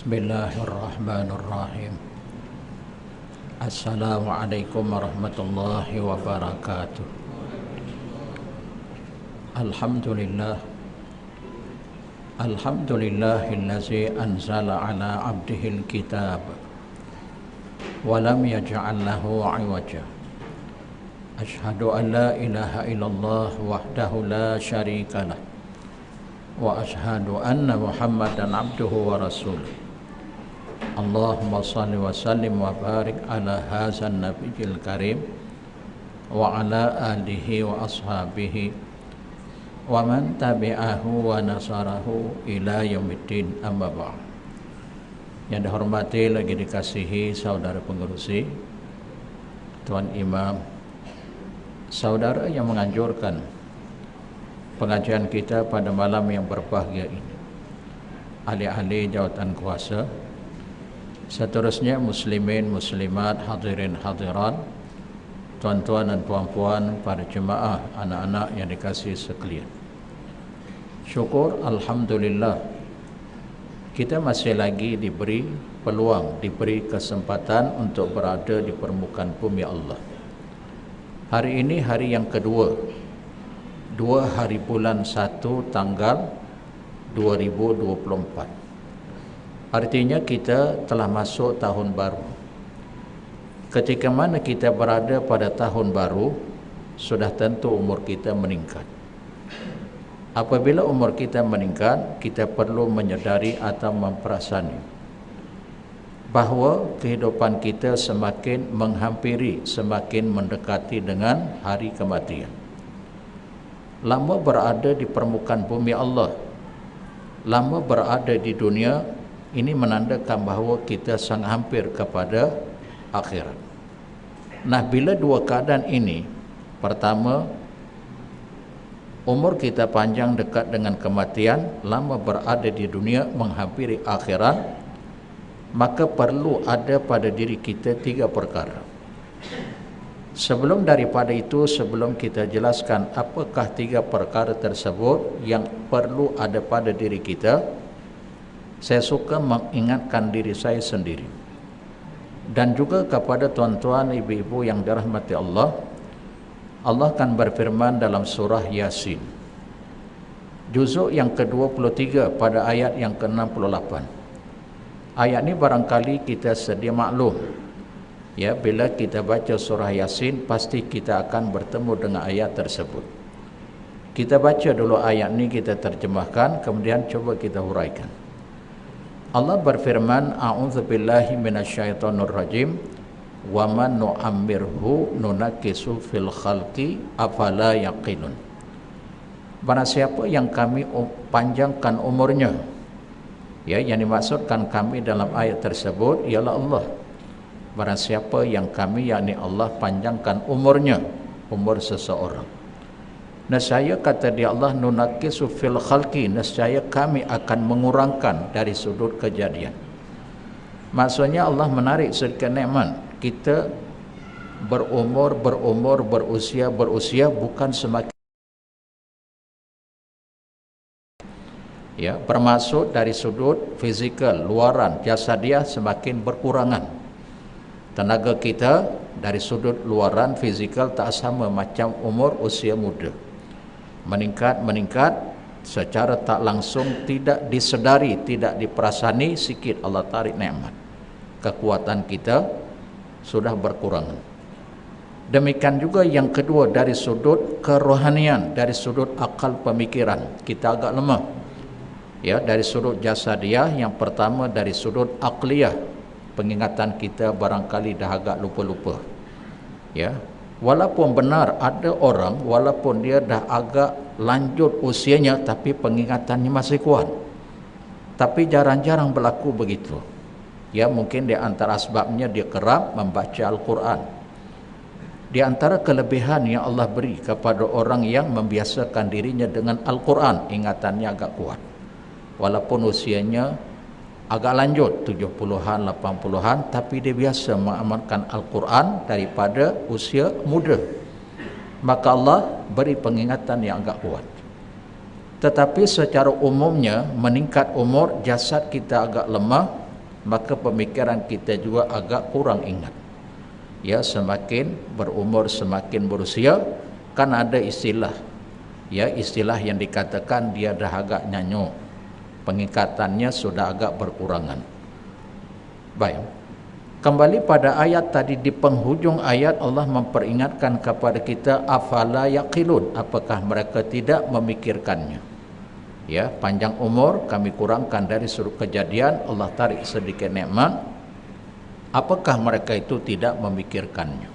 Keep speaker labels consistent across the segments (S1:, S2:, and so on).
S1: Bismillahirrahmanirrahim. Assalamualaikum warahmatullahi wabarakatuh. Alhamdulillah. Alhamdulillahillazi anzala ala abdihil kitab wa lam yaj'al lahu 'iwaja. Ashhadu an la ilaha illallah wahdahu la syarika lah. Wa ashhadu anna Muhammadan abduhu wa rasuluh. Allahumma salli wa sallim wa barik ala hazan nabiyil karim wa ala alihi wa ashabihi wa man tabi'ahu wa nasarahu ila yaumiddin, amma ba'd. Yang dihormati lagi dikasihi saudara pengerusi, Tuan Imam, saudara yang menganjurkan pengajian kita pada malam yang berbahagia ini, ahli-ahli jawatan kuasa, seterusnya muslimin, muslimat, hadirin, hadirat, tuan-tuan dan puan-puan, para jemaah, anak-anak yang dikasihi sekalian. Syukur alhamdulillah kita masih lagi diberi peluang, diberi kesempatan untuk berada di permukaan bumi Allah. Hari ini hari yang kedua, 2 hari bulan 1 tanggal 2024. Artinya kita telah masuk tahun baru. Ketika mana kita berada pada tahun baru, sudah tentu umur kita meningkat. Apabila umur kita meningkat, kita perlu menyadari atau memperasani bahawa kehidupan kita semakin menghampiri, semakin mendekati dengan hari kematian. Lama berada di permukaan bumi Allah, lama berada di dunia, ini menandakan bahawa kita sangat hampir kepada akhirat. Nah, bila dua keadaan ini, pertama, umur kita panjang dekat dengan kematian, lama berada di dunia menghampiri akhirat, maka perlu ada pada diri kita 3 perkara. Sebelum daripada itu, sebelum kita jelaskan apakah 3 perkara tersebut yang perlu ada pada diri kita, saya suka mengingatkan diri saya sendiri dan juga kepada tuan-tuan, ibu-ibu yang dirahmati Allah. Allah akan berfirman dalam surah Yasin, juzuk yang ke-23 pada ayat yang ke-68. Ayat ini barangkali kita sedia maklum, ya, bila kita baca surah Yasin pasti kita akan bertemu dengan ayat tersebut. Kita baca dulu ayat ini, kita terjemahkan, kemudian coba kita huraikan. Allah berfirman, a'udzubillahi minasyaitonir rajim, wa man nu'ammirhu nunakisu fil khalqi afala yaqilun. Barang siapa yang kami panjangkan umurnya, ya, yang dimaksudkan kami dalam ayat tersebut ialah Allah. Barang siapa yang kami, yakni Allah, panjangkan umurnya, umur seseorang, nescaya, kata dia Allah, nunakisu fil khalqi, nescaya kami akan mengurangkan dari sudut kejadian. Maksudnya Allah menarik sedikit nikmat. Kita berumur, berusia bukan semakin, ya, bermaksud dari sudut fizikal, luaran, jasadiah semakin berkurangan. Tenaga kita dari sudut luaran fizikal tak sama macam umur usia muda. Meningkat secara tak langsung, tidak disedari, tidak diperasani, sikit Allah tarik nikmat. Kekuatan kita sudah berkurangan. Demikian juga yang kedua, dari sudut kerohanian, dari sudut akal pemikiran, kita agak lemah. Ya, dari sudut jasadiah, yang pertama dari sudut akliyah, pengingatan kita barangkali dah agak lupa-lupa. Ya, walaupun benar ada orang, walaupun dia dah agak lanjut usianya, tapi pengingatannya masih kuat. Tapi jarang-jarang berlaku begitu. Ya, mungkin di antara sebabnya dia kerap membaca Al-Quran. Di antara kelebihan yang Allah beri kepada orang yang membiasakan dirinya dengan Al-Quran, ingatannya agak kuat. Walaupun usianya agak lanjut, 70-an, 80-an, tapi dia biasa mengamalkan Al-Quran daripada usia muda. Maka Allah beri pengingatan yang agak kuat. Tetapi secara umumnya, meningkat umur, jasad kita agak lemah, maka pemikiran kita juga agak kurang ingat. Ya, semakin berumur semakin berusia, kan ada istilah, ya istilah yang dikatakan dia dah agak nyanyo, pengikatannya sudah agak berkurangan. Baik, kembali pada ayat tadi, di penghujung ayat Allah memperingatkan kepada kita, afala yaqilun, apakah mereka tidak memikirkannya. Ya, panjang umur kami kurangkan dari sudut kejadian, Allah tarik sedikit nikmat, apakah mereka itu tidak memikirkannya.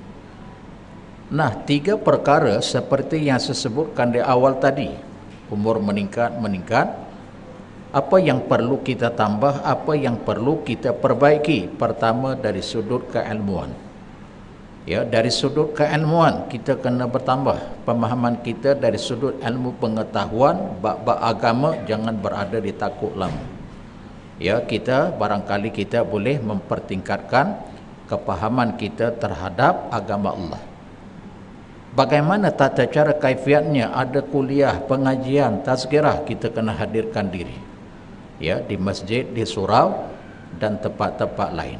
S1: Nah, 3 perkara seperti yang saya sebutkan di awal tadi, umur meningkat, apa yang perlu kita tambah, apa yang perlu kita perbaiki. Pertama, dari sudut keilmuan. Ya, dari sudut keilmuan kita kena bertambah pemahaman kita. Dari sudut ilmu pengetahuan bab-bab agama, jangan berada di takut lama. Ya, kita barangkali kita boleh mempertingkatkan kepahaman kita terhadap agama Allah. Bagaimana tata cara kaifiatnya? Ada kuliah, pengajian, tazkirah, kita kena hadirkan diri. Ya, di masjid, di surau dan tempat-tempat lain.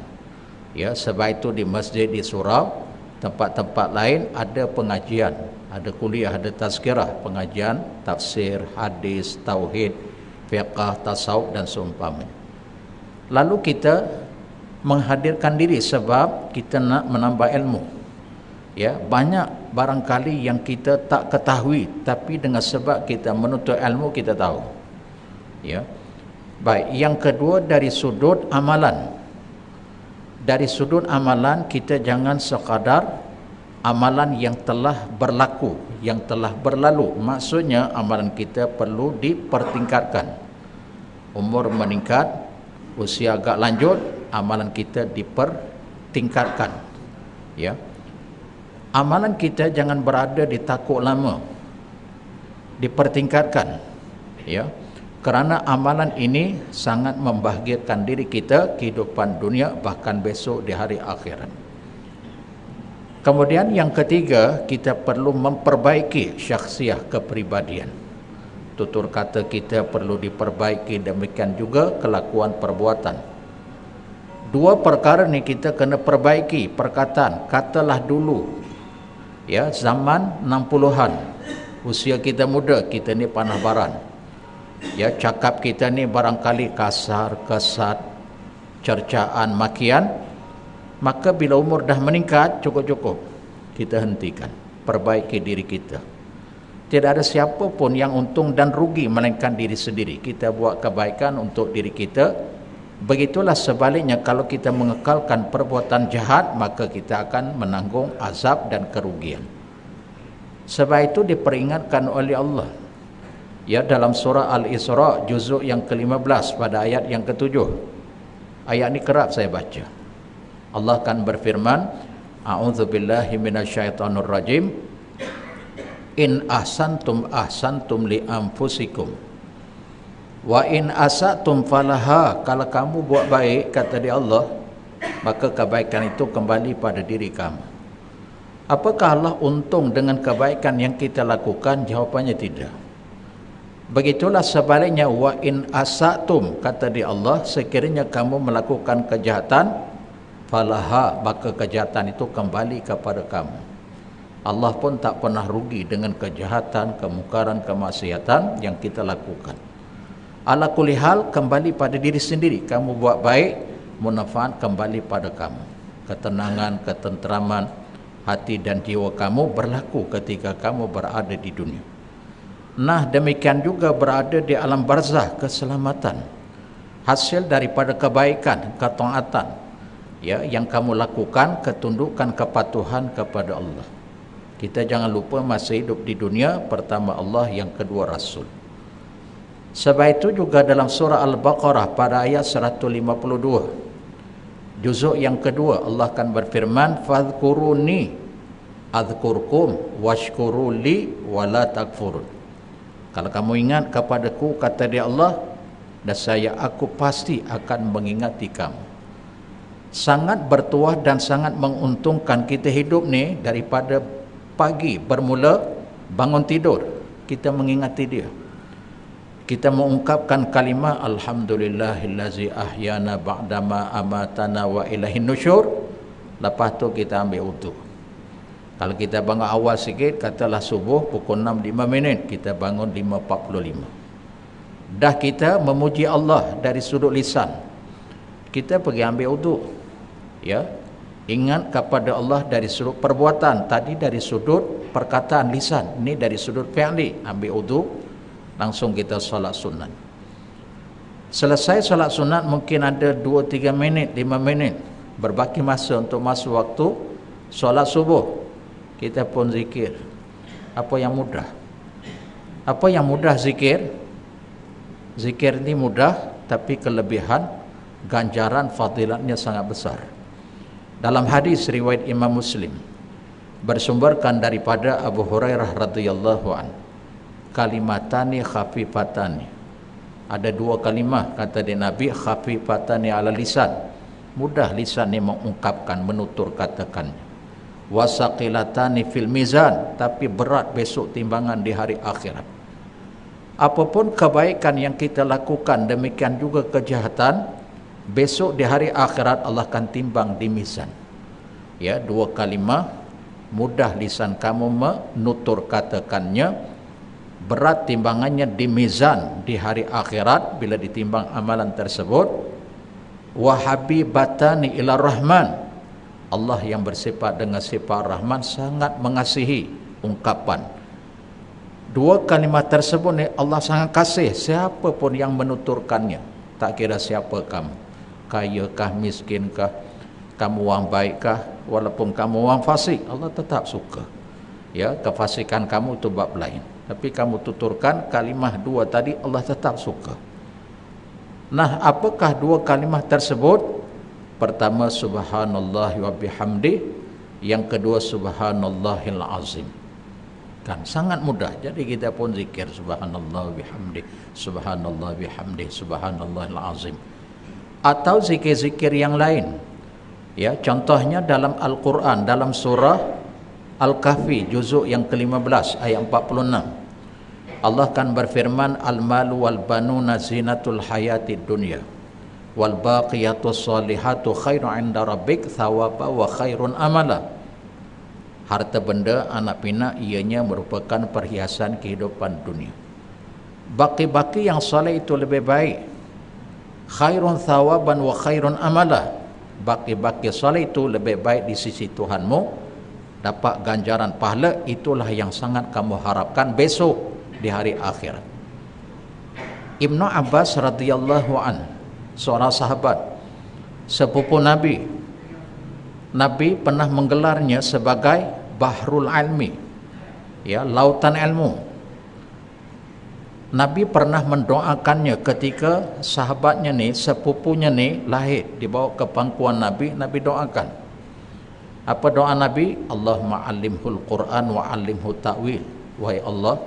S1: Ya, sebab itu di masjid, di surau, tempat-tempat lain ada pengajian, ada kuliah, ada tazkirah, pengajian, tafsir, hadis, tauhid, fiqh, tasawuf dan seumpamanya. Lalu kita menghadirkan diri sebab kita nak menambah ilmu. Ya, banyak barangkali yang kita tak ketahui, tapi dengan sebab kita menuntut ilmu kita tahu. Ya. Baik, yang kedua dari sudut amalan. Dari sudut amalan kita jangan sekadar amalan yang telah berlaku, yang telah berlalu. Maksudnya amalan kita perlu dipertingkatkan. Umur meningkat, usia agak lanjut, amalan kita dipertingkatkan. Ya. Amalan kita jangan berada di takut lama, dipertingkatkan. Ya. Kerana amalan ini sangat membahagiakan diri kita, kehidupan dunia, bahkan besok di hari akhirat. Kemudian yang ketiga, kita perlu memperbaiki syakhsiah kepribadian. Tutur kata kita perlu diperbaiki, demikian juga kelakuan perbuatan. 2 perkara ni kita kena perbaiki. Perkataan, katalah dulu, ya, zaman 60-an, usia kita muda, kita ni panah baran. Ya, cakap kita ni barangkali kasar, kesat, cercaan, makian. Maka bila umur dah meningkat, cukup-cukup kita hentikan, perbaiki diri kita. Tidak ada siapa pun yang untung dan rugi melainkan diri sendiri. Kita buat kebaikan untuk diri kita. Begitulah sebaliknya, kalau kita mengekalkan perbuatan jahat, maka kita akan menanggung azab dan kerugian. Sebab itu diperingatkan oleh Allah, ya, dalam surah Al-Isra juzuk yang ke-15 pada ayat yang ke-7. Ayat ini kerap saya baca. Allah akan berfirman, a'udzubillahi minasyaitonir rajim, in ahsantum ahsantum li anfusikum wa in asatum falaha. Kalau kamu buat baik, kata dia Allah, maka kebaikan itu kembali pada diri kamu. Apakah Allah untung dengan kebaikan yang kita lakukan? Jawapannya tidak. Begitulah sebaliknya, wa in asatum, kata dia Allah, sekiranya kamu melakukan kejahatan, falaha, maka kejahatan itu kembali kepada kamu. Allah pun tak pernah rugi dengan kejahatan, kemungkaran, kemaksiatan yang kita lakukan. Ala kulli hal, kembali pada diri sendiri. Kamu buat baik, manfaat kembali pada kamu. Ketenangan, ketenteraman hati dan jiwa kamu berlaku ketika kamu berada di dunia. Nah, demikian juga berada di alam barzah, keselamatan, hasil daripada kebaikan, ketaatan, ya, yang kamu lakukan, ketundukan, kepatuhan kepada Allah. Kita jangan lupa masih hidup di dunia, pertama Allah, yang kedua Rasul. Sebab itu juga dalam surah Al-Baqarah pada ayat 152, juzuk yang kedua, Allah akan berfirman, fadhkuruni adzkurkum washkuruli wala takfurun. Kalau kamu ingat kepadaku, kata dia Allah, dan aku pasti akan mengingati kamu. Sangat bertuah dan sangat menguntungkan kita hidup ni, daripada pagi bermula bangun tidur, kita mengingati dia. kita mengungkapkan kalimah alhamdulillahillazi ahyana ba'dama amatana wa ilaihin nusyur. Lepas tu kita ambil wudu. Kalau kita bangun awal sikit, katalah subuh pukul 6.05, kita bangun 5.45. Dah kita memuji Allah dari sudut lisan, kita pergi ambil wudu. Ya, ingat kepada Allah dari sudut perbuatan, tadi dari sudut perkataan lisan, ini dari sudut fi'li. Ambil wudu, langsung kita solat sunat. Selesai solat sunat mungkin ada 2-3 minit, 5 minit, berbaki masa untuk masuk waktu solat subuh. Kita pun zikir. Apa yang mudah? Apa yang mudah zikir? Zikir ini mudah, tapi kelebihan ganjaran fadilatnya sangat besar. Dalam hadis riwayat Imam Muslim, bersumberkan daripada Abu Hurairah radhiyallahu anhu, kalimatani khafifatani, ada 2 kalimah kata dia Nabi, khafifatani ala lisan, mudah lisan ni mengungkapkan, menutur katakannya. Wasaqilatani fil mizan, tapi berat besok timbangan di hari akhirat. Apapun kebaikan yang kita lakukan, demikian juga kejahatan, besok di hari akhirat Allah akan timbang di mizan. Ya, 2 kalimah, mudah lisan kamu menutur katakannya, berat timbangannya di mizan di hari akhirat bila ditimbang amalan tersebut. Wa habibatani ila rahman, Allah yang bersifat dengan sifat rahman sangat mengasihi ungkapan. 2 kalimat tersebut ni Allah sangat kasih siapa pun yang menuturkannya, tak kira siapa kamu, kayakah, miskinkah, kamu orang baikkah, walaupun kamu orang fasik, Allah tetap suka. Ya, kefasikan kamu itu bab lain, tapi kamu tuturkan kalimah 2 tadi, Allah tetap suka. Nah, apakah 2 kalimah tersebut? Pertama, subhanallah wa bihamdi. Yang kedua, subhanallahil azim. Kan sangat mudah. Jadi kita pun zikir subhanallah wa bihamdi, subhanallah bihamdi, subhanallahil azim. Atau zikir-zikir yang lain. Ya, contohnya dalam Al-Quran, dalam surah Al-Kahfi juzuk yang ke-15 ayat 46. Allah kan berfirman, al-malu wal banuna zinatul hayatid dunya wal baqiyatus salihatu khairun 'inda rabbik thawaba wa khairun amala. Harta benda, anak pinak, ianya merupakan perhiasan kehidupan dunia. Baki-baki yang soleh itu lebih baik. Khairun thawaban wa khairun amala. Baki-baki soleh itu lebih baik di sisi Tuhanmu, dapat ganjaran pahala. Itulah yang sangat kamu harapkan besok di hari akhirat. Ibnu Abbas radhiyallahu an, seorang sahabat sepupu Nabi, Nabi pernah menggelarnya sebagai Bahrul Ilmi, ya, lautan ilmu. Nabi pernah mendoakannya ketika sahabatnya ni, sepupunya ni lahir, dibawa ke pangkuan Nabi, Nabi doakan. Apa doa Nabi? Allahumma alimhul Quran wa alimhu ta'wil. Wahai Allah,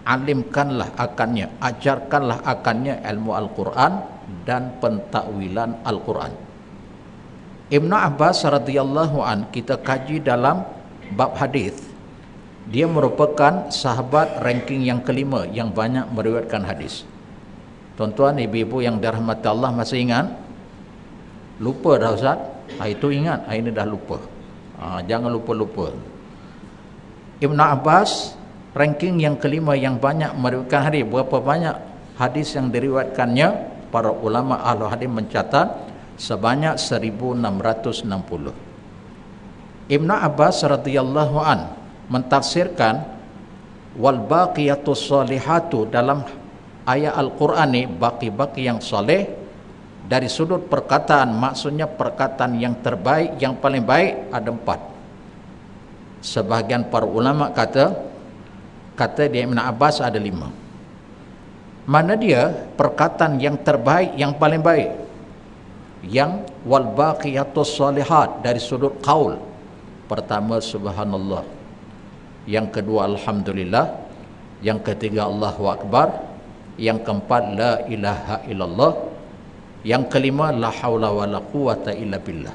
S1: alimkanlah akannya, ajarkanlah akannya ilmu Al-Quran dan pentakwilan Al-Quran. Ibnu Abbas radhiyallahu an, kita kaji dalam bab hadis, dia merupakan sahabat ranking yang kelima yang banyak meriwayatkan hadis. Tuan-tuan, ibu-ibu yang dirahmati Allah, masih ingat? Lupa dah Ustaz? Itu ingat, ini dah lupa. Jangan lupa-lupa. Ibnu Abbas ranking yang kelima yang banyak meriwayatkan hadis. Berapa banyak hadis yang diriwayatkannya? Para ulama ahli hadis mencatat sebanyak 1660. Ibnu Abbas radhiyallahu an mentafsirkan wal baqiyatus salihatu dalam ayat Al-Quran ni, baki-baki yang soleh, dari sudut perkataan maksudnya perkataan yang terbaik, yang paling baik ada 4. Sebahagian para ulama kata dia Ibn Abbas ada 5. Mana dia perkataan yang terbaik, yang paling baik? Yang wal baqiyatus salihat dari sudut qaul. Pertama subhanallah, yang kedua alhamdulillah, yang ketiga Allahu akbar, yang keempat la ilaha illallah, yang kelima la haula wala quwata illa billah.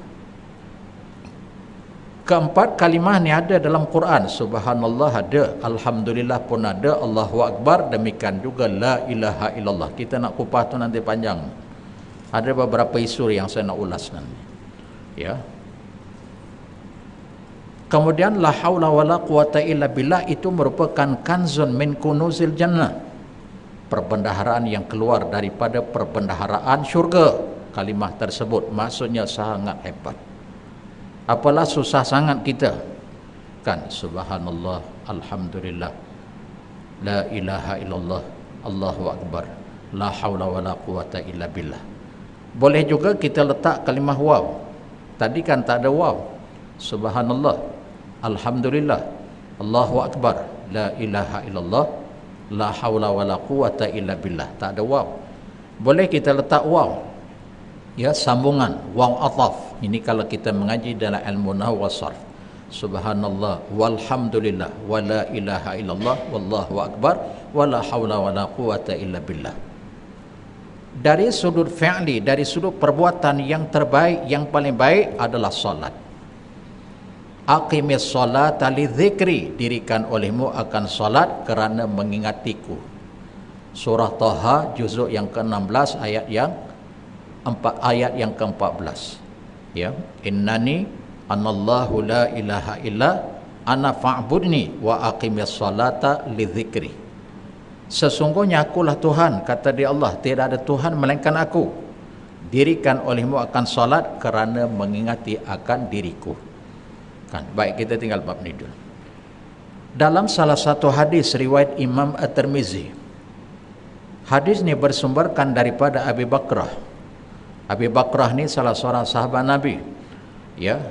S1: Keempat, kalimah ni ada dalam Quran. Subhanallah ada, alhamdulillah pun ada, Allahu akbar, demikian juga la ilaha illallah. Kita nak kupas tu nanti panjang. Ada beberapa isu yang saya nak ulas nanti. Ya. Kemudian la haula wala quwata illa billah itu merupakan kanzun min kunuzil jannah. Perbendaharaan yang keluar daripada perbendaharaan syurga. Kalimah tersebut maksudnya sangat hebat. Apalah susah sangat kita kan, subhanallah, alhamdulillah, la ilaha illallah, Allahu akbar, la haula wala quwata illa billah. Boleh juga kita letak kalimah waw. Tadi kan tak ada waw. Subhanallah, alhamdulillah, Allahu akbar, la ilaha illallah, la haula wala quwata illa billah. Tak ada waw. Boleh kita letak waw. Ya, sambungan waw ataf. Ini kalau kita mengaji dalam ilmu nahwu was sarf. Subhanallah walhamdulillah wala ilaha illallah wallahu akbar wala haula wala quwata illa billah. Dari sudut fi'li, dari sudut perbuatan yang terbaik, yang paling baik adalah salat. Aqimis salata lidzikri, dirikan olehmu akan salat kerana mengingatiku. Surah Taha juzuk yang ke-16 ayat yang ke-14. Ya, innani anallahu la ilaha illa ana fa'budni wa aqimis salata lidzikri. Sesungguhnya akulah Tuhan, kata dia Allah, tidak ada Tuhan melainkan aku. Dirikan olehmu akan salat kerana mengingati akan diriku. Kan, baik, kita tinggal bab ni dulu. Dalam salah satu hadis riwayat Imam At-Tirmizi, hadis ni bersumberkan daripada Abi Bakrah. Abi Bakrah ni salah seorang sahabat Nabi. Ya.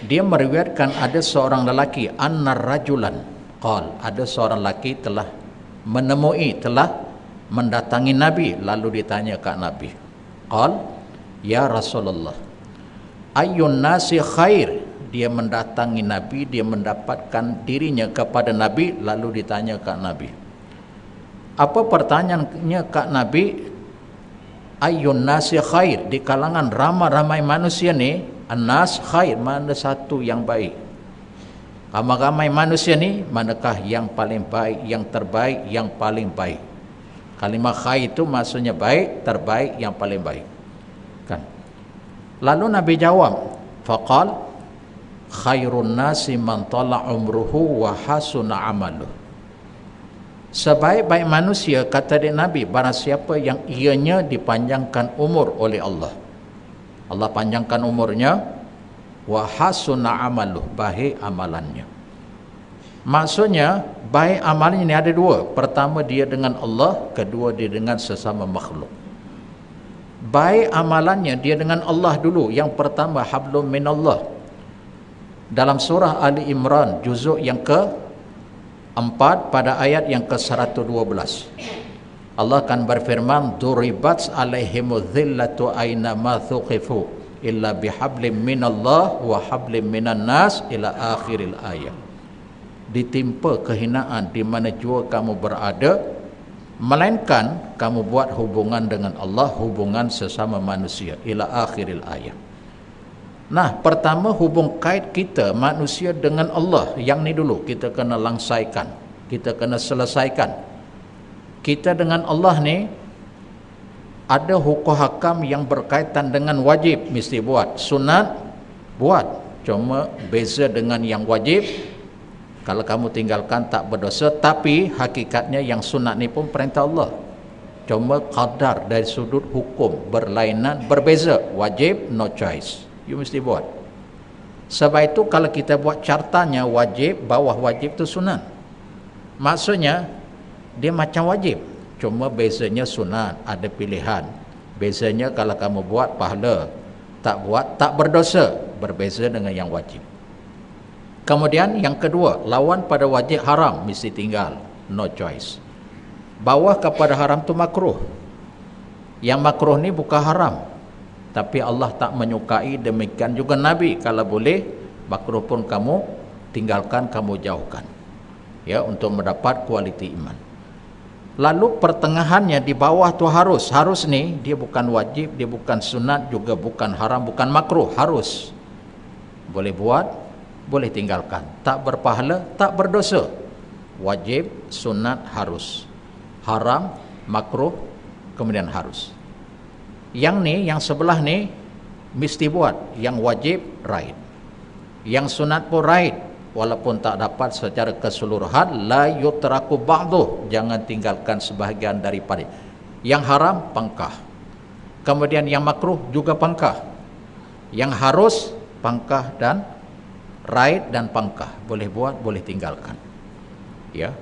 S1: Dia meriwayatkan ada seorang lelaki, annar rajulan qal, ada seorang lelaki telah mendatangi Nabi, lalu ditanya kat Nabi. Qal, ya Rasulullah, ayyun nasi khair. Dia mendatangi Nabi, dia mendapatkan dirinya kepada Nabi, lalu ditanya kat Nabi. Apa pertanyaannya kat Nabi? Ayyun nasi khair, di kalangan ramai-ramai manusia ni, an-nas khair, mana satu yang baik? Ramai-ramai manusia ni, manakah yang paling baik, yang terbaik, yang paling baik? Kalimah khair itu maksudnya baik, terbaik, yang paling baik. Kan? Lalu Nabi jawab, faqal khairun nasi man tala umruhu wa hasuna amaluh. Sebaik-baik manusia, kata dia Nabi, barang siapa yang ianya dipanjangkan umur oleh Allah. Allah panjangkan umurnya, wa hasuna amaluh, baik amalannya. Maksudnya baik amalannya ini ada dua. Pertama dia dengan Allah, kedua dia dengan sesama makhluk. Baik amalannya dia dengan Allah dulu. Yang pertama hablum minallah. Dalam surah Ali Imran juzuk yang ke-4 pada ayat yang ke-112, Allah akan berfirman, duribat alaihimudz dhillatu aina ma thuqifu illa bihablim minallah wa hablim minan nas ila akhiril ayat. Ditimpa kehinaan di mana jua kamu berada, melainkan kamu buat hubungan dengan Allah, hubungan sesama manusia, ila akhiril ayat. Nah, pertama hubung kait kita manusia dengan Allah, yang ni dulu kita kena langsaikan, kita kena selesaikan. Kita dengan Allah ni ada hukum hakam yang berkaitan dengan wajib mesti buat, sunat buat. Cuma beza dengan yang wajib, kalau kamu tinggalkan tak berdosa, tapi hakikatnya yang sunat ni pun perintah Allah. Cuma qadar dari sudut hukum berlainan, berbeza. Wajib no choice, you mesti buat. Sebab itu kalau kita buat cartanya wajib, bawah wajib tu sunat. Maksudnya dia macam wajib, cuma bezanya sunat, ada pilihan. Bezanya kalau kamu buat pahala, tak buat tak berdosa, berbeza dengan yang wajib. Kemudian yang kedua, lawan pada wajib haram mesti tinggal, no choice. Bawah kepada haram tu makruh. Yang makruh ni bukan haram, tapi Allah tak menyukai, demikian juga Nabi. Kalau boleh, makruh pun kamu tinggalkan, kamu jauhkan, ya, untuk mendapat kualiti iman. Lalu pertengahannya di bawah tu harus. Harus ni dia bukan wajib, dia bukan sunat, juga bukan haram, bukan makruh, harus. Boleh buat, boleh tinggalkan. Tak berpahala, tak berdosa. Wajib, sunat, harus. Haram, makruh, kemudian harus. Yang ni, yang sebelah ni mesti buat. Yang wajib, right. Yang sunat pun right, walaupun tak dapat secara keseluruhan. La yutraku ba'duh, jangan tinggalkan sebahagian daripada. Yang haram, pangkah. Kemudian yang makruh juga pangkah. Yang harus, pangkah dan right dan pangkah. Boleh buat, boleh tinggalkan. Ya.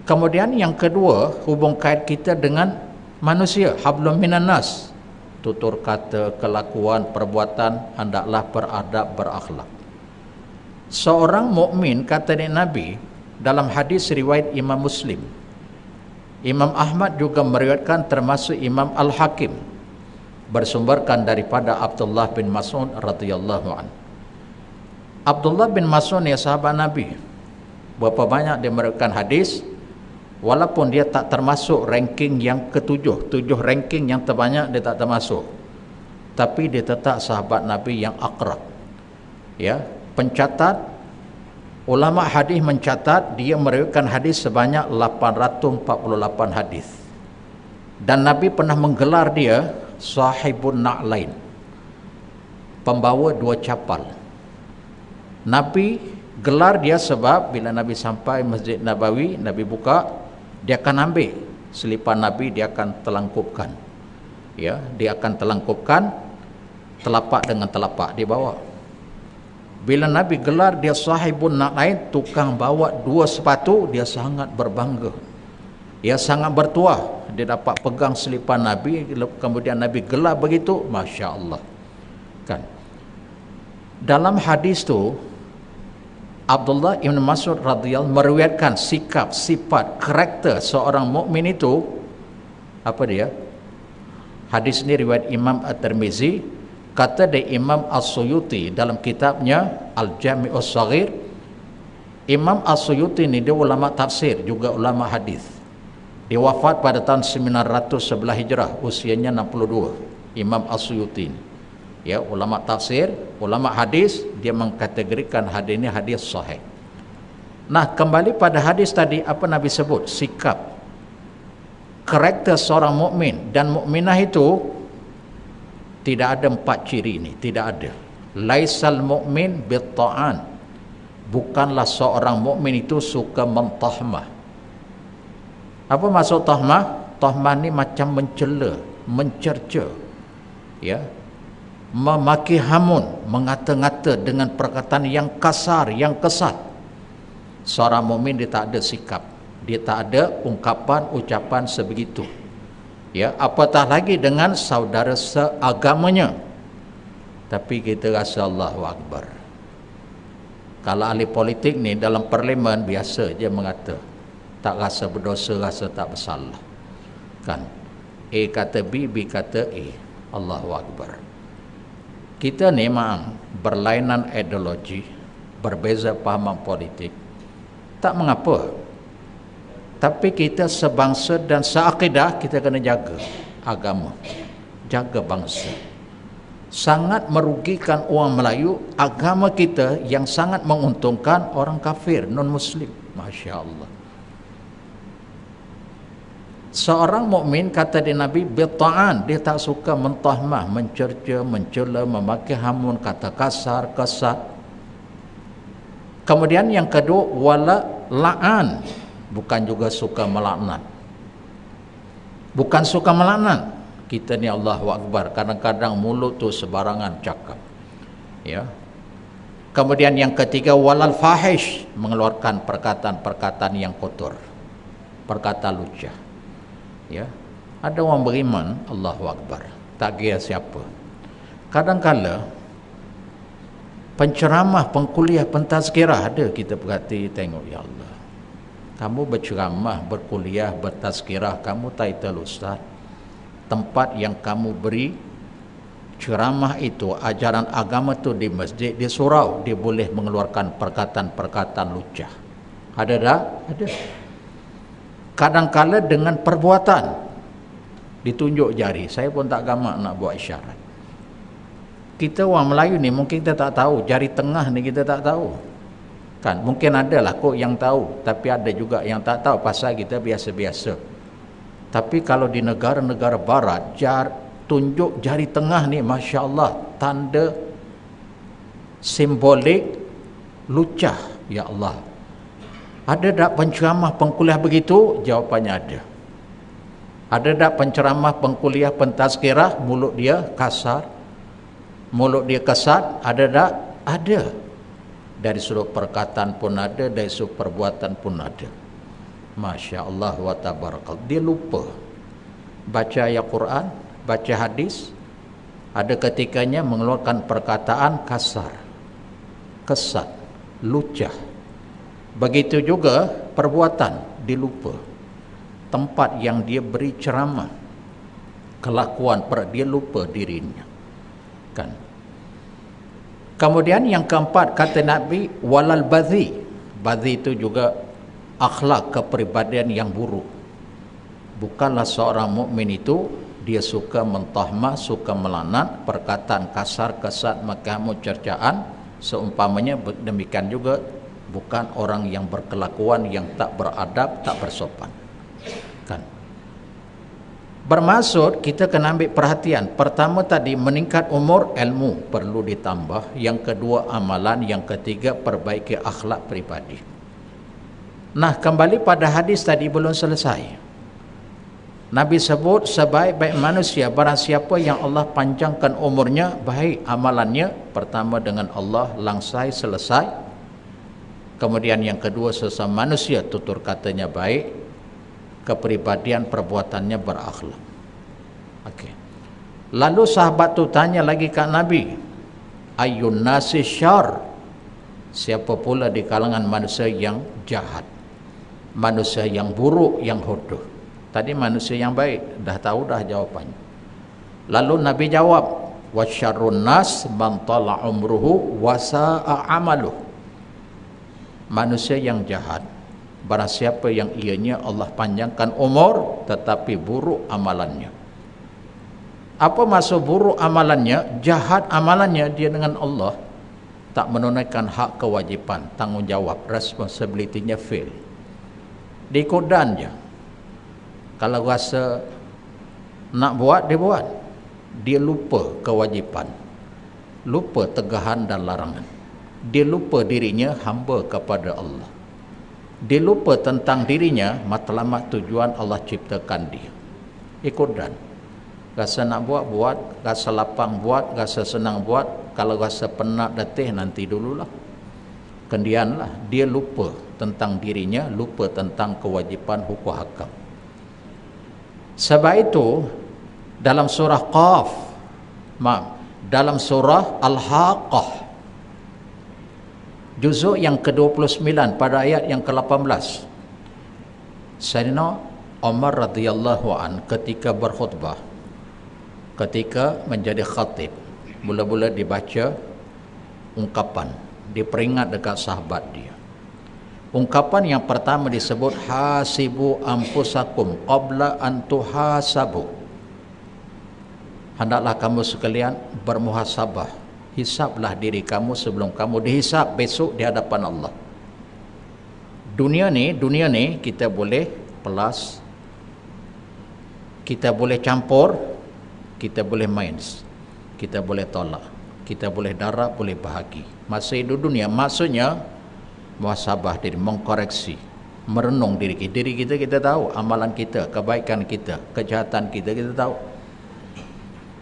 S1: Kemudian yang kedua, hubung kait kita dengan manusia. Hablum minan nas. Tutur kata, kelakuan, perbuatan, hendaklah beradab, berakhlak. Seorang mukmin, kata Nabi dalam hadis riwayat Imam Muslim, Imam Ahmad juga meriwayatkan, termasuk Imam Al-Hakim, bersumberkan daripada Abdullah bin Mas'ud radhiyallahu anhu. Abdullah bin Mas'ud ya sahabat Nabi. Berapa banyak dia meriwayatkan hadis, walaupun dia tak termasuk ranking yang ketujuh, 7 ranking yang terbanyak dia tak termasuk, tapi dia tetap sahabat Nabi yang akrab. Ya, pencatat ulama hadis mencatat dia meriwayatkan hadis sebanyak 848 hadis. Dan Nabi pernah menggelar dia sahibun na'lain, pembawa 2 capal. Nabi gelar dia sebab bila Nabi sampai Masjid Nabawi, Nabi buka, dia akan ambil selipan Nabi, dia akan telangkupkan. Ya, dia akan telangkupkan telapak dengan telapak dia bawa. Bila Nabi gelar dia sahibun na'lain, tukang bawa 2 sepatu, dia sangat berbangga. Dia sangat bertuah, dia dapat pegang selipan Nabi, kemudian Nabi gelar begitu, masya-Allah. Kan? Dalam hadis tu Abdullah ibn Mas'ud radhiyallahu meriwayatkan sikap, sifat, karakter seorang mukmin itu apa dia? Hadis ini riwayat Imam At-Tirmizi. Kata dia Imam As-Suyuti dalam kitabnya Al-Jami'us Shaghir. Imam As-Suyuti ni dia ulama tafsir, juga ulama hadis. Dia wafat pada tahun 911 Hijrah, usianya 62. Imam As-Suyuti ni, ya, ulama tafsir, ulama hadis, dia mengkategorikan hadis ini hadis sahih. Nah, kembali pada hadis tadi, apa Nabi sebut? Sikap, karakter seorang mukmin dan mukminah itu tidak ada 4 ciri ini, tidak ada. Laisal mukmin bitta'an, bukanlah seorang mukmin itu suka mentahmah. Apa maksud tahmah? Tahmah ni macam mencela, mencerca, ya, memaki hamun, mengata-ngata dengan perkataan yang kasar, yang kesat. Seorang mukmin dia tak ada sikap, dia tak ada ungkapan, ucapan sebegitu. Ya, apatah lagi dengan saudara seagamanya. Tapi kita rasa Allahu Akbar. Kalau ahli politik ni dalam parlimen biasa je mengata, tak rasa berdosa, rasa tak bersalah. Kan? A kata B, B kata A. Allahu Akbar. Kita ni memang berlainan ideologi, berbeza pahaman politik, tak mengapa. Tapi kita sebangsa dan seakidah, kita kena jaga agama, jaga bangsa. Sangat merugikan orang Melayu, agama kita yang sangat menguntungkan orang kafir, non-muslim. Masya Allah. Seorang mukmin, kata di Nabi, bitta'an, dia tak suka mentahmah, mencerca, mencela, memakai hamun, kata kasar, kesat. Kemudian yang kedua, wala la'an, bukan juga suka melaknat. Bukan suka melaknat. Kita ni Allahu Akbar, kadang-kadang mulut tu sebarangan cakap. Ya. Kemudian yang ketiga, walal fahish, mengeluarkan perkataan-perkataan yang kotor, perkataan lucah. Ya. Ada orang beriman, Allahu Akbar, tak kira siapa. Kadang-kala penceramah, pengkuliah, pentazkirah ada, kita perhati tengok, ya Allah, kamu berceramah, berkuliah, bertazkirah, kamu title ustaz, tempat yang kamu beri ceramah itu, ajaran agama itu di masjid, di surau, dia boleh mengeluarkan perkataan-perkataan lucah. Ada tak? Ada. Kadang-kala dengan perbuatan, ditunjuk jari. Saya pun tak gamak nak buat isyarat. Kita orang Melayu ni mungkin kita tak tahu, jari tengah ni kita tak tahu. Kan, mungkin ada lah kok yang tahu, tapi ada juga yang tak tahu pasal kita biasa-biasa. Tapi kalau di negara-negara barat, tunjuk jari tengah ni, Masya Allah, tanda simbolik lucah. Ya Allah, ada tak penceramah pengkuliah begitu? Jawapannya ada. Ada tak penceramah pengkuliah pentazkirah mulut dia kasar, mulut dia kesat? Ada tak? Ada. Dari sudut perkataan pun ada, dari sudut perbuatan pun ada. Masya Allah wa tabarakallah. Dia lupa baca ayat Quran, baca hadis. Ada ketikanya mengeluarkan perkataan kasar, kesat, lucah. Begitu juga perbuatan, dilupa. Tempat yang dia beri ceramah, kelakuan dia lupa dirinya. Kan? Kemudian yang keempat kata Nabi, walal badhi. Badhi itu juga akhlak, kepribadian yang buruk. Bukanlah seorang mukmin itu dia suka mentahmah, suka melanat, perkataan kasar, kesat, makamu, cercaan, seumpamanya. Demikian juga bukan orang yang berkelakuan yang tak beradab, tak bersopan. Kan? Bermaksud kita kena ambil perhatian. Pertama tadi meningkat umur, ilmu perlu ditambah. Yang kedua amalan, yang ketiga perbaiki akhlak pribadi. Nah, kembali pada hadis tadi belum selesai. Nabi sebut sebaik-baik manusia barang siapa yang Allah panjangkan umurnya, baik amalannya, pertama dengan Allah langsai selesai. Kemudian yang kedua sesama manusia tutur katanya baik, kepribadian perbuatannya berakhlak. Okey. Lalu sahabat tu tanya lagi kat Nabi, ayyun nasi syar? Siapa pula di kalangan manusia yang jahat? Manusia yang buruk, yang hodoh. Tadi manusia yang baik, dah tahu dah jawapannya. Lalu Nabi jawab, wasyarrun nas man tala umruhu wa sa'a amaluh. Manusia yang jahat barang siapa yang ianya Allah panjangkan umur tetapi buruk amalannya. Apa maksud buruk amalannya? Jahat amalannya dia dengan Allah, tak menunaikan hak kewajipan, tanggungjawab, responsibility-nya fail. Diikut dan je. Kalau rasa nak buat, dia buat. Dia lupa kewajipan, lupa tegahan dan larangan. Dia lupa dirinya hamba kepada Allah. Dia lupa tentang dirinya, matlamat tujuan Allah ciptakan dia. Ikut dan. Rasa nak buat, buat. Rasa lapang buat, rasa senang buat. Kalau rasa penat, letih, nanti dululah. Kemudianlah dia lupa tentang dirinya, lupa tentang kewajipan hukum hakam. Sebab itu dalam surah Qaf, dalam surah Al-Haqqah, juzuk yang ke-29 pada ayat yang ke-18, Sayyidina Umar radhiyallahu an ketika berkhutbah, ketika menjadi khatib, mula-mula dibaca ungkapan, diperingat dekat sahabat dia. Ungkapan yang pertama disebut hasibu anfusakum qabla an tuhasabu. Hendaklah kamu sekalian bermuhasabah, hisablah diri kamu sebelum kamu dihisab besok di hadapan Allah. Dunia ni kita boleh pelas, kita boleh campur, kita boleh main, kita boleh tolak, kita boleh darab, boleh bahagi. Masa hidup dunia maksudnya muhasabah diri, mengkoreksi, merenung diri kita. Kita tahu amalan kita, kebaikan kita, kejahatan kita tahu.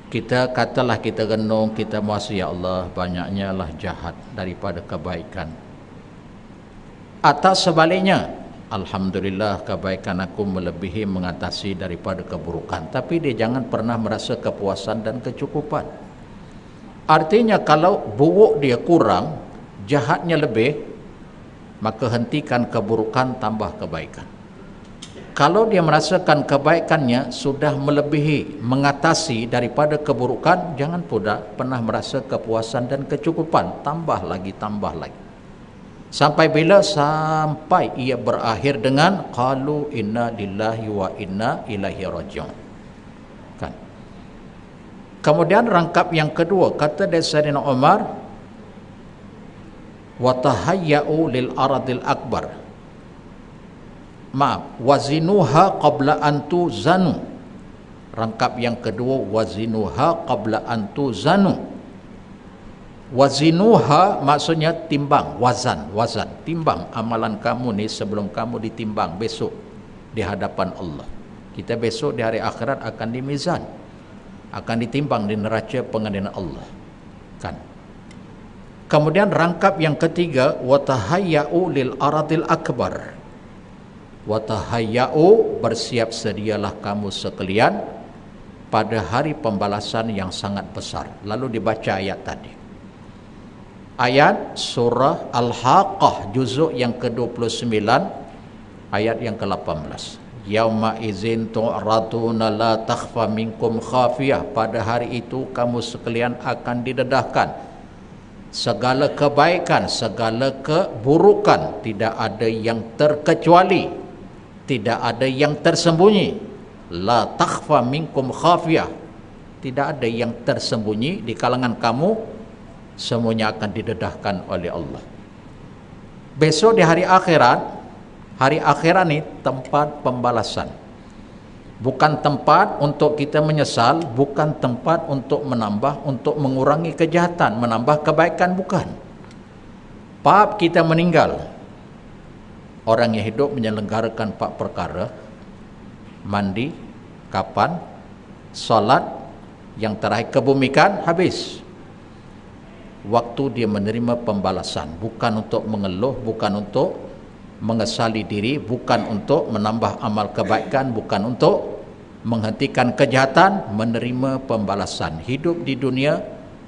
S1: Kita katalah kita renung, kita muhasabah, ya Allah banyaknya lah jahat daripada kebaikan. Atau sebaliknya, alhamdulillah kebaikan aku melebihi, mengatasi daripada keburukan. Tapi dia jangan pernah merasa kepuasan dan kecukupan. Artinya kalau buruk dia kurang, jahatnya lebih, maka hentikan keburukan, tambah kebaikan. Kalau dia merasakan kebaikannya sudah melebihi, mengatasi daripada keburukan, jangan pula pernah merasa kepuasan dan kecukupan, tambah lagi. Sampai bila? Sampai ia berakhir dengan qalu inna lillahi wa inna ilaihi raji'un. Kan? Kemudian rangkap yang kedua, kata dari Sayyidina Umar, wa tahayya'u lil aradil akbar. Maaf, wazinuha qabla an tuzanu. Rangkap yang kedua, wazinuha qabla an tuzanu. Wazinuha maksudnya timbang, wazan, timbang amalan kamu ni sebelum kamu ditimbang besok di hadapan Allah. Kita besok di hari akhirat akan dimizan, akan ditimbang di neraca pengadilan Allah, kan? Kemudian rangkap yang ketiga, watahayya'u lil aradil akbar. Watahayya'u, bersiap sedialah kamu sekalian pada hari pembalasan yang sangat besar. Lalu dibaca ayat tadi. Ayat surah Al-Haqqah juzuk yang ke-29 ayat yang ke-18. Yauma izin tu'raduna la takhfa minkum khafiyah. Pada hari itu kamu sekalian akan didedahkan segala kebaikan, segala keburukan, tidak ada yang terkecuali, tidak ada yang tersembunyi. La takhfa minkum khafiyah, tidak ada yang tersembunyi di kalangan kamu, semuanya akan didedahkan oleh Allah. Besok di hari akhirat, hari akhirat ni tempat pembalasan, bukan tempat untuk kita menyesal, bukan tempat untuk menambah, untuk mengurangi kejahatan, menambah kebaikan, bukan. Bab kita meninggal, orang yang hidup menyelenggarakan 4 perkara: mandi, kapan, solat, yang terakhir kebumikan, habis. Waktu dia menerima pembalasan, bukan untuk mengeluh, bukan untuk mengesali diri, bukan untuk menambah amal kebaikan, bukan untuk menghentikan kejahatan, menerima pembalasan. Hidup di dunia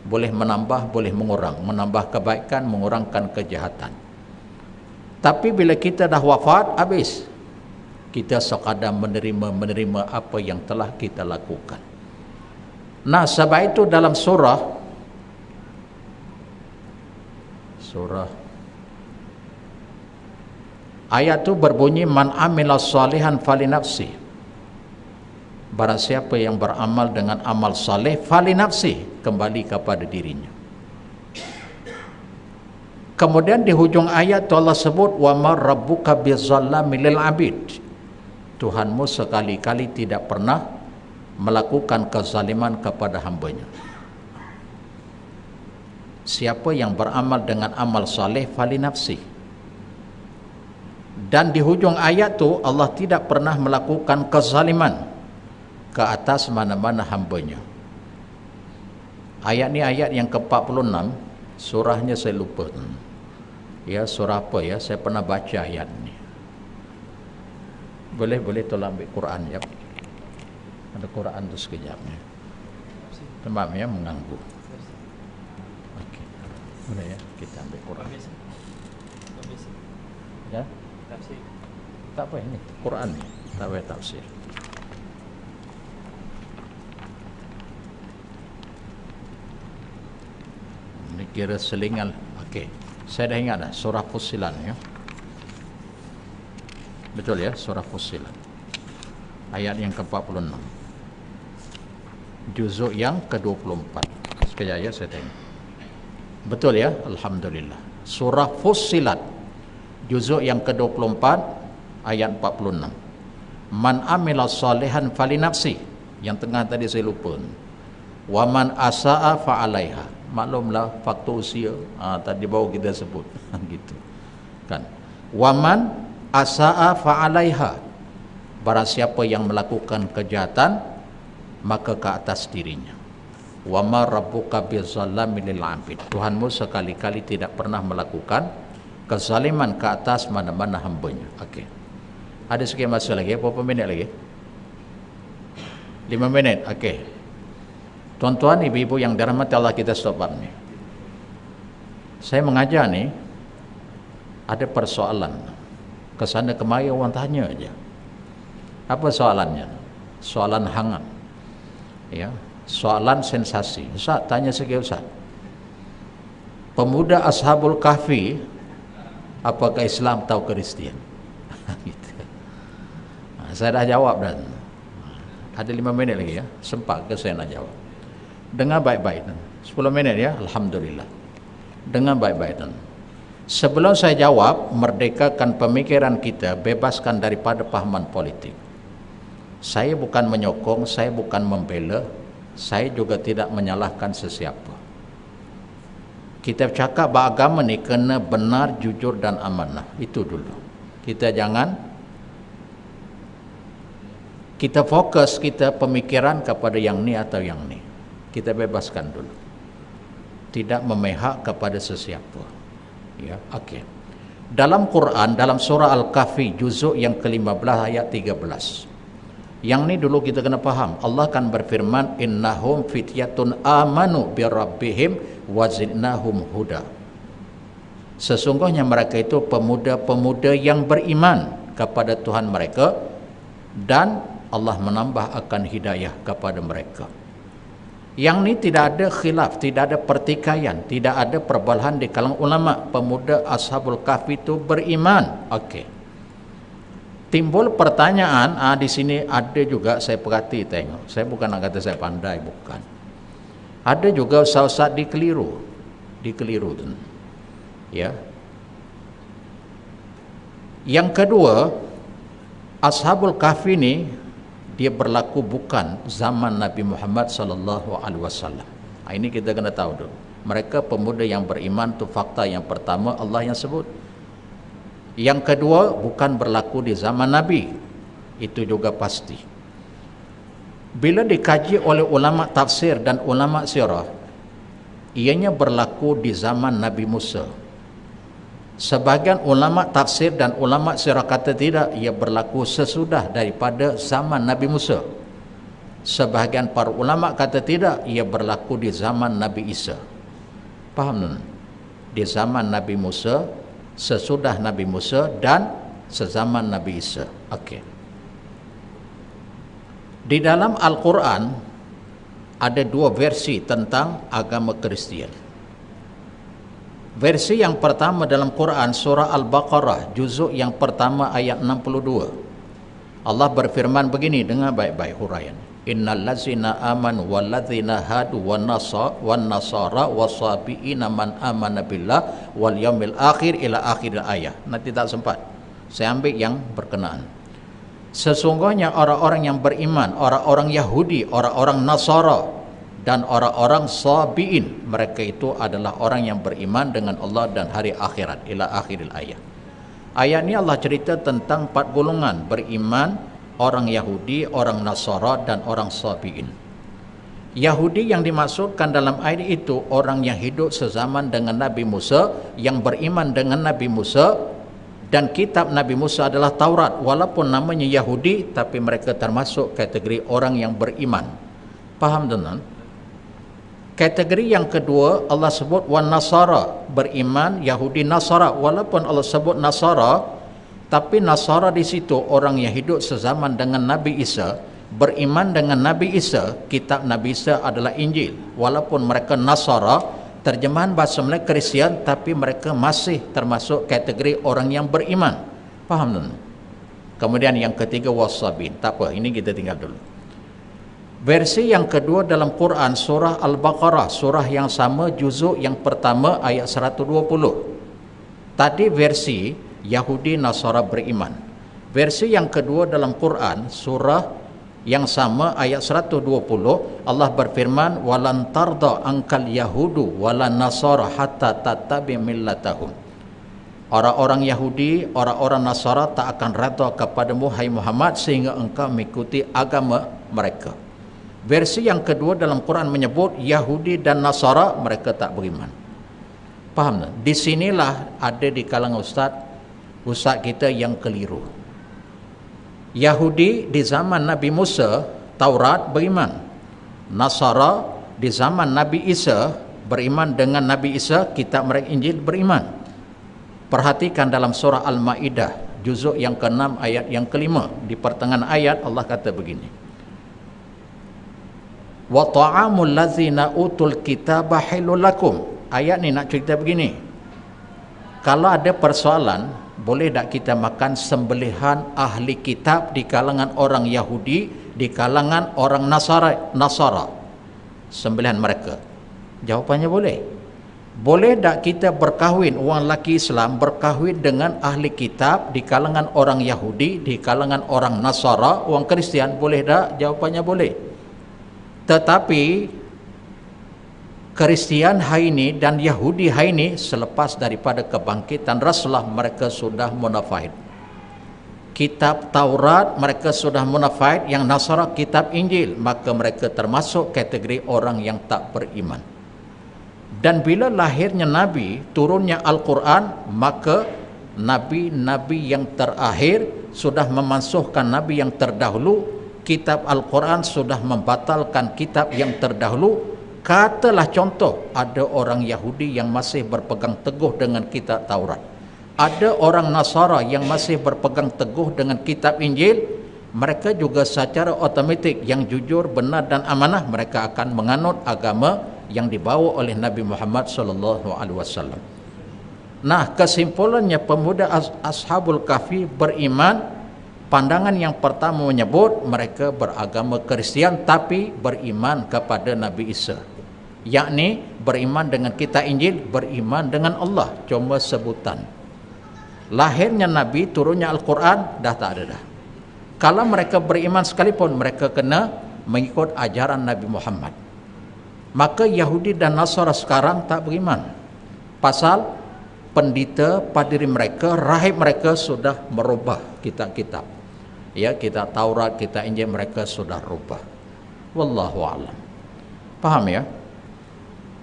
S1: boleh menambah, boleh mengurang, menambah kebaikan, mengurangkan kejahatan. Tapi bila kita dah wafat, habis. Kita sekadar menerima apa yang telah kita lakukan. Nah, sebab itu dalam surah ayat itu berbunyi, man amila salihan falinafsi. Barang siapa yang beramal dengan amal saleh, falinafsi, kembali kepada dirinya. Kemudian di hujung ayat itu Allah sebut, wa ma rabbuka bizallamil lil abid. Tuhanmu sekali-kali tidak pernah melakukan kezaliman kepada hambanya. Siapa yang beramal dengan amal saleh, falinafsi. Dan di hujung ayat tu Allah tidak pernah melakukan kezaliman ke atas mana-mana hambanya. Ayat ni ayat yang ke-46, surahnya saya lupa. Ya, surah apa ya? Saya pernah baca ayat ni. Boleh tolong ambil Quran ya. Ada Quran tu sekejap ya. Tempat ya mengganggu. Okey. Boleh ya, kita ambil Quran. Ya. Tak apa ini Quran ni, tak payah tafsir. Ini kira selingan. Okey, saya dah ingat dah surah Fussilat ya. Betul ya, surah Fussilat ayat yang ke-46 juzuk yang ke-24. Sekejap ya, saya tengok. Betul ya, alhamdulillah. Surah Fussilat juzuk yang ke-24 ayat 46. Man amila salihan falinafsi. Yang tengah tadi saya lupa. Wa man asaa fa alaiha. Maklumlah faktor usia. Tadi baru kita sebut. Gitu. Kan. Wa man asaa fa alaiha. Barang siapa yang melakukan kejahatan, maka ke atas dirinya. Wa ma rabbuka bizallamil lil abid. Tuhanmu sekali-kali tidak pernah melakukan kezaliman ke atas mana-mana hambanya. Okey. Ada sikit masa lagi, berapa minit lagi? 5 minit, okey. Tuan-tuan, ibu-ibu yang dirahmati Allah, kita stop bab ni. Saya mengajar ni, ada persoalan. Kesana kemari orang tanya aja. Apa soalannya? Soalan hangat. Ya, soalan sensasi. Ustaz, tanya sikit Ustaz. Pemuda Ashabul Kahfi, apakah Islam atau Kristian? Gitu. Saya dah jawab dah. Ada 5 minit lagi ya. Sempat ke saya nak jawab? Dengar baik-baik. 10 minit ya, alhamdulillah. Dengar baik-baik. Sebelum saya jawab, merdekakan pemikiran kita, bebaskan daripada pahaman politik. Saya bukan menyokong, saya bukan membela, saya juga tidak menyalahkan sesiapa. Kita cakap beragama ni kena benar, jujur dan amanah. Itu dulu. Kita jangan, kita fokus kita pemikiran kepada yang ni atau yang ni. Kita bebaskan dulu. Tidak memihak kepada sesiapa. Ya, okey. Dalam Quran, dalam surah Al-Kahfi juzuk yang ke-15 ayat 13. Yang ni dulu kita kena faham. Allah kan berfirman, innahum fityatun amanu bi rabbihim wa zidnahum huda. Sesungguhnya mereka itu pemuda-pemuda yang beriman kepada Tuhan mereka dan Allah menambah akan hidayah kepada mereka. Yang ni tidak ada khilaf, tidak ada pertikaian, tidak ada perbalahan di kalangan ulama. Pemuda Ashabul Kahfi itu beriman. Okey. Timbul pertanyaan, di sini ada juga saya perhati tengok. Saya bukan nak kata saya pandai, bukan. Ada juga ustaz-ustaz dikeliru tu. Ya. Yang kedua, Ashabul Kahfi ni dia berlaku bukan zaman Nabi Muhammad sallallahu alaihi wasallam. Ini kita kena tahu dulu. Mereka pemuda yang beriman tu fakta yang pertama Allah yang sebut. Yang kedua bukan berlaku di zaman Nabi. Itu juga pasti. Bila dikaji oleh ulama tafsir dan ulama sirah, ianya berlaku di zaman Nabi Musa. Sebahagian ulama tafsir dan ulama sirah kata tidak, ia berlaku sesudah daripada zaman Nabi Musa. Sebahagian para ulama kata tidak, ia berlaku di zaman Nabi Isa. Faham tak? Di zaman Nabi Musa, sesudah Nabi Musa dan sezaman Nabi Isa. Okey. Di dalam Al-Quran ada dua versi tentang agama Kristian. Versi yang pertama dalam Quran surah Al-Baqarah juzuk yang pertama ayat 62. Allah berfirman begini, dengar baik-baik huraian. Innal ladzina amanu wal ladzina hadu wan nasara wasabiina man amana billah wal yaumil akhir ila akhir ayat. Nanti tak sempat. Saya ambil yang berkenaan. Sesungguhnya orang-orang yang beriman, orang-orang Yahudi, orang-orang Nasara dan orang-orang sabiin, mereka itu adalah orang yang beriman dengan Allah dan hari akhirat ila akhiril ayat. Ayat ini Allah cerita tentang 4 golongan beriman, orang Yahudi, orang Nasara dan orang sabiin. Yahudi yang dimaksudkan dalam ayat itu orang yang hidup sezaman dengan Nabi Musa, yang beriman dengan Nabi Musa, dan kitab Nabi Musa adalah Taurat. Walaupun namanya Yahudi, tapi mereka termasuk kategori orang yang beriman. Faham tuan? Kategori yang kedua Allah sebut wan nasara, beriman Yahudi Nasara. Walaupun Allah sebut Nasara, tapi Nasara di situ orang yang hidup sezaman dengan Nabi Isa, beriman dengan Nabi Isa. Kitab Nabi Isa adalah Injil. Walaupun mereka Nasara, terjemahan bahasa mereka Kristian, tapi mereka masih termasuk kategori orang yang beriman. Faham tak? Kemudian yang ketiga wasabin. Tak apa, ini kita tinggal dulu. Versi yang kedua dalam Quran surah Al-Baqarah, surah yang sama juzuk yang pertama ayat 120. Tadi versi Yahudi Nasara beriman. Versi yang kedua dalam Quran surah yang sama ayat 120, Allah berfirman walan tarda angkal yahudu walan nasara hatta tattabi millatahum. Orang-orang Yahudi, orang-orang Nasara tak akan redha kepadamu hai Muhammad sehingga engkau mengikuti agama mereka. Versi yang kedua dalam Quran menyebut Yahudi dan Nasara mereka tak beriman. Faham tak? Di sinilah ada di kalangan ustaz kita yang keliru. Yahudi di zaman Nabi Musa, Taurat beriman. Nasara di zaman Nabi Isa beriman dengan Nabi Isa, kitab mereka Injil beriman. Perhatikan dalam surah Al-Maidah juzuk yang ke-6 ayat yang ke-5. Di pertengahan ayat Allah kata begini. Wa ta'amul ladzina utul kitaba halul lakum. Ayat ni nak cerita begini. Kalau ada persoalan, boleh tak kita makan sembelihan ahli kitab di kalangan orang Yahudi, di kalangan orang Nasara? sembelihan mereka? Jawapannya boleh. Boleh tak kita berkahwin, orang lelaki Islam berkahwin dengan ahli kitab di kalangan orang Yahudi, di kalangan orang Nasara, orang Kristian? Boleh tak? Jawapannya boleh. Tetapi Kristian hari ini dan Yahudi hari ini selepas daripada kebangkitan Rasulullah, mereka sudah munafik. Kitab Taurat mereka sudah munafik, yang Nasara kitab Injil, maka mereka termasuk kategori orang yang tak beriman. Dan bila lahirnya Nabi, turunnya Al-Quran, maka Nabi-Nabi yang terakhir sudah memansuhkan Nabi yang terdahulu. Kitab Al-Quran sudah membatalkan kitab yang terdahulu. Katalah contoh, ada orang Yahudi yang masih berpegang teguh dengan kitab Taurat, ada orang Nasara yang masih berpegang teguh dengan kitab Injil. Mereka juga secara otomatik yang jujur, benar dan amanah, mereka akan menganut agama yang dibawa oleh Nabi Muhammad SAW. Nah, kesimpulannya pemuda Ashabul Kahfi beriman. Pandangan yang pertama menyebut mereka beragama Kristian tapi beriman kepada Nabi Isa, yakni beriman dengan kitab Injil, beriman dengan Allah, cuma sebutan. Lahirnya Nabi, turunnya Al-Quran, dah tak ada dah. Kalau mereka beriman sekalipun, mereka kena mengikut ajaran Nabi Muhammad. Maka Yahudi dan Nasara sekarang tak beriman, pasal pendeta, padri mereka, rahib mereka sudah merubah kitab-kitab. Ya, kitab Taurat, kitab Injil mereka sudah rubah. Wallahu a'lam. Faham ya?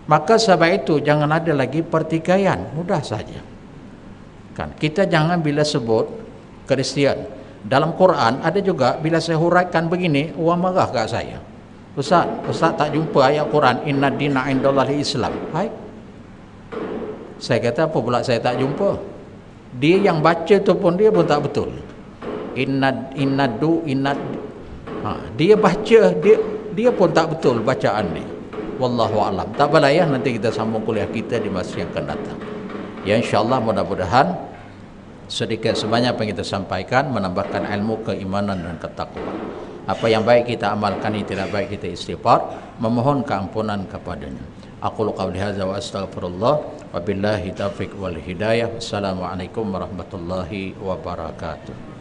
S1: Maka sebab itu jangan ada lagi pertikaian, mudah saja. Kan kita jangan bila sebut Kristian, dalam Quran ada juga bila saya huraikan begini, orang marah kat saya. Ustaz tak jumpa ayat Quran inna dina indallahi Islam. Hai. Saya kata apa pula saya tak jumpa? Dia yang baca tu pun dia pun tak betul. Dia baca, dia pun tak betul bacaan ni. Wallahu a'lam. Tak apalah ya, nanti kita sambung kuliah kita di masa yang akan datang. Ya, insya-Allah mudah-mudahan sedikit sebanyak apa yang kita sampaikan menambahkan ilmu, keimanan dan ketakwaan. Apa yang baik kita amalkan, yang tidak baik kita istighfar, memohon keampunan kepadanya. Aqulu qawli hadza wa astaghfirullah wa billahi taufiq wal hidayah. Assalamualaikum warahmatullahi wabarakatuh.